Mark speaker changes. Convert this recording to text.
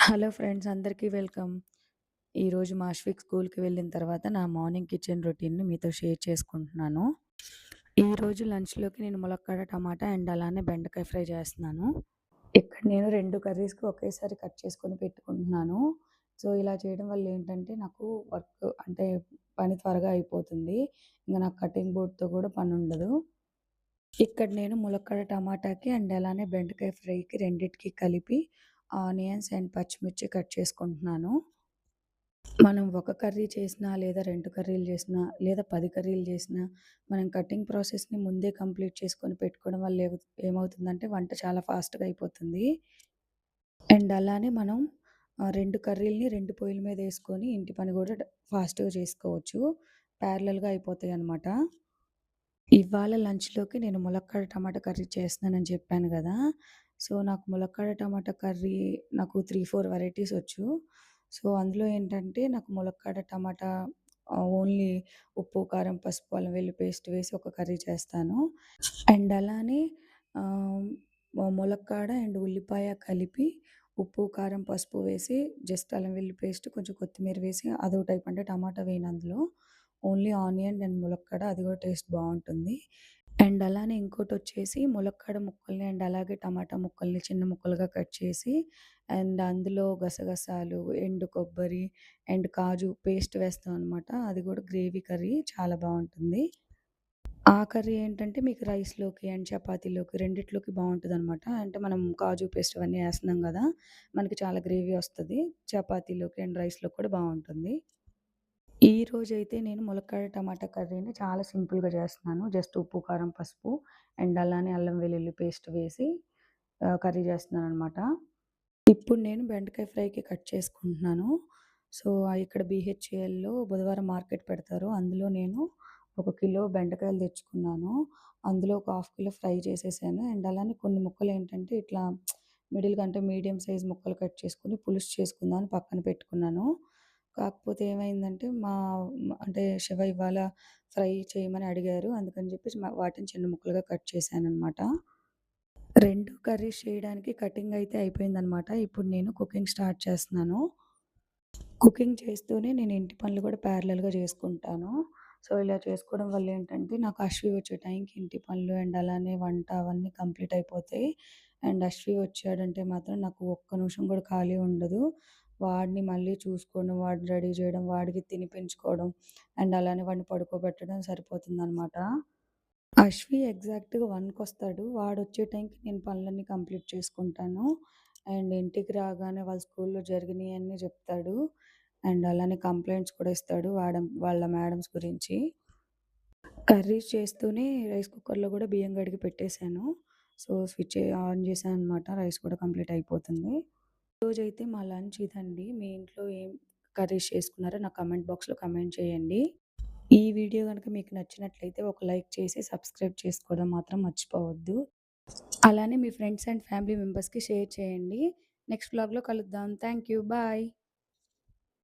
Speaker 1: Hello friends అందరికీ welcome. ఈరోజు మా అశ్విక్ స్కూల్‌కి వెళ్ళిన తర్వాత నా మార్నింగ్ కిచెన్ రొటీన్‌ని మీతో షేర్ చేసుకుంటున్నాను. ఈరోజు లంచ్‌లోకి నేను ములక్కాడ టమాటా అండ్ అలానే బెండకాయ ఫ్రై చేస్తున్నాను. ఇక్కడ నేను 2 కర్రీస్‌కి ఒకేసారి కట్ చేసుకొని పెట్టుకుంటున్నాను. సో, ఇలా చేయడం వల్ల ఏంటంటే నాకు వర్క్ అంటే పని త్వరగా అయిపోతుంది. ఇంక నాకు కటింగ్ బోర్డ్‌తో కూడా పనుండదు. ఇక్కడ నేను ములక్కాడ టమాటాకి అండ్ అలానే బెండకాయ ఫ్రైకి రెండిటికి కలిపి ఆనియన్స్ అండ్ పచ్చిమిర్చి కట్ చేసుకుంటున్నాను. మనం ఒక కర్రీ చేసినా, లేదా 2 కర్రీలు చేసినా, లేదా 10 కర్రీలు చేసినా, మనం కటింగ్ ప్రాసెస్‌ని ముందే కంప్లీట్ చేసుకొని పెట్టుకోవడం వల్ల ఏమవుతుందంటే వంట చాలా ఫాస్ట్‌గా అయిపోతుంది. అండ్ అలానే మనం 2 కర్రీలని 2 పొయ్యిల మీద ఏసుకొని ఇంటి పని కూడా ఫాస్ట్‌గా చేసుకోవచ్చు. ప్యారలల్‌గా అయిపోతాయన్నమాట. ఇవాళ లంచ్‌లోకి నేను ములక్కాడ టమాటా కర్రీ చేస్తున్నానని చెప్పాను గదా! సో, నాకు ములక్కాడ టమాటా కర్రీ నాకు 3, 4 వెరైటీస్ వచ్చు. సో, అందులో ఏంటంటే నాకు ములక్కాడ టమాటా ఓన్లీ ఉప్పు, కారం, పసుపు, అల్లం వెల్లుల్లి పేస్ట్ వేసి ఒక కర్రీ చేస్తాను. అండ్ అలానే ఆహ్, ములక్కాడ అండ్ ఉల్లిపాయ కలిపి ఉప్పు, కారం, పసుపు వేసి జస్ట్ అల్లం వెల్లుల్లి పేస్ట్ కొంచెం కొత్తిమీర వేసి అదో టైప్ అంటే టమాటా వేయను అందులో. ఓన్లీ ఆనియన్ అండ్ ములక్కాడ అది కూడా టేస్ట్ బావుంటుంది. అండ్ అలానే ఇంకోటొచ్చేసి ములక్కాడ ముక్కల్ని అండ్ అలాగే టమాటా ముక్కల్ని చిన్న ముక్కలుగా కట్ చేసి అండ్ అందులో గసగసాలు, ఎండు కొబ్బరి అండ్ కాజు పేస్ట్ వేస్తాం అనమాట. అది కూడా గ్రేవీ కర్రీ చాలా బావుంటుంది. ఆ కర్రీ ఏంటంటే మీకు రైస్‌లోకి అండ్ చపాతీలోకి రెండిట్లోకి బావుంటదనమాట. అంటే మనం కాజు పేస్ట్ అవన్నీ ఏస్తున్నాం గదా! మనకి చాలా గ్రేవీ వస్తది. చపాతీలోకి అండ్ రైస్‌లోకి కూడా బావుంటుంది. ఈరోజైతే నేను ములక్కాడ టమాటా కర్రీని చాలా సింపుల్‌గా చేస్తున్నాను. జస్ట్ ఉప్పు, కారం, పసుపు అండ్ అలానే అల్లం వెల్లుల్లి పేస్ట్ వేసి కర్రీ చేస్తున్నాననమాట. ఇప్పుడు నేను బెండకాయ ఫ్రైకి కట్ చేసుకుంటున్నాను. సో, ఇక్కడ బీహెచ్‌ఎల్‌లో బుధవారం మార్కెట్ పెడతారు. అందులో నేను ఒక కిలో బెండకాయలు తెచ్చుకున్నాను. అందులో ఒక హాఫ్ కిలో ఫ్రై చేసేసాను. అండ్ అలానే కొన్ని ముక్కలేంటంటే ఇట్లా మిడిల్‌గా అంటే మీడియం సైజ్ ముక్కలు కట్ చేసుకొని పులుసు చేసుకుందాం అని పక్కన పెట్టుకున్నాను. కాకపోతే ఏమైందంటే అంటే శివ ఇవాళ ఫ్రై చేయమని అడిగారు. అందుకని చెప్పేసి వాటిని చిన్న ముక్కలుగా కట్ చేశాననమాట. 2 కర్రీస్ చేయడానికి కటింగ్ అయితే అయిపోయిందనమాట. ఇప్పుడు నేను కుకింగ్ స్టార్ట్ చేస్తున్నాను. కుకింగ్ చేస్తూనే నేను ఇంటి పనులు కూడా ప్యారలల్‌గా చేసుకుంటాను. సో, ఇలా చేసుకోవడం వల్ల ఏంటంటే నాకు అశ్వి వచ్చే టైంకి ఇంటి పనులు అండ్ అలానే వంట అవన్నీ కంప్లీట్ అయిపోతాయి. అండ్ అశ్వి వచ్చాడంటే మాత్రం నాకు ఒక్క నిమిషం కూడా ఖాళీ ఉండదు. వాడిని మళ్ళీ చూసుకోవడం, వాడిని రెడీ చేయడం, వాడికి తినిపించుకోవడం అండ్ అలానే వాడిని పడుకోబెట్టడం సరిపోతుందనమాట. అశ్వి ఎగ్జాక్ట్‌గా 1:00కొస్తాడు. వాడొచ్చే టైంకి నేను పనులన్నీ కంప్లీట్ చేసుకుంటాను. అండ్ ఇంటికి రాగానే వాళ్ళ స్కూల్‌లో జరిగినయన్నీ చెప్తాడు. అండ్ అలానే కంప్లెయింట్స్ కూడా ఇస్తాడు వాళ్ళ మేడమ్స్ గురించి. కర్రీస్ చేస్తూనే రైస్ కుక్కర్‌లో కూడా బియ్యం కడిగి పెట్టేసాను. సో, స్విచ్ ఆన్ చేశాననమాట. రైస్ కూడా కంప్లీట్ అయిపోతుంది. ఈరోజైతే మా లంచ్ ఇదండి. మీ ఇంట్లో ఏం కర్రీస్ చేసుకున్నారో నాకు కామెంట్ బాక్స్‌లో కామెంట్ చేయండి. ఈ వీడియో గనుక మీకు నచ్చినట్లయితే ఒక లైక్ చేసి సబ్స్క్రైబ్ చేసుకోవడం మాత్రం మర్చిపోవద్దు. అలానే మీ ఫ్రెండ్స్ అండ్ ఫ్యామిలీ మెంబర్స్‌కి షేర్ చేయండి. నెక్స్ట్ వ్లాగ్‌లో కలుద్దాం. Thank you. బాయ్.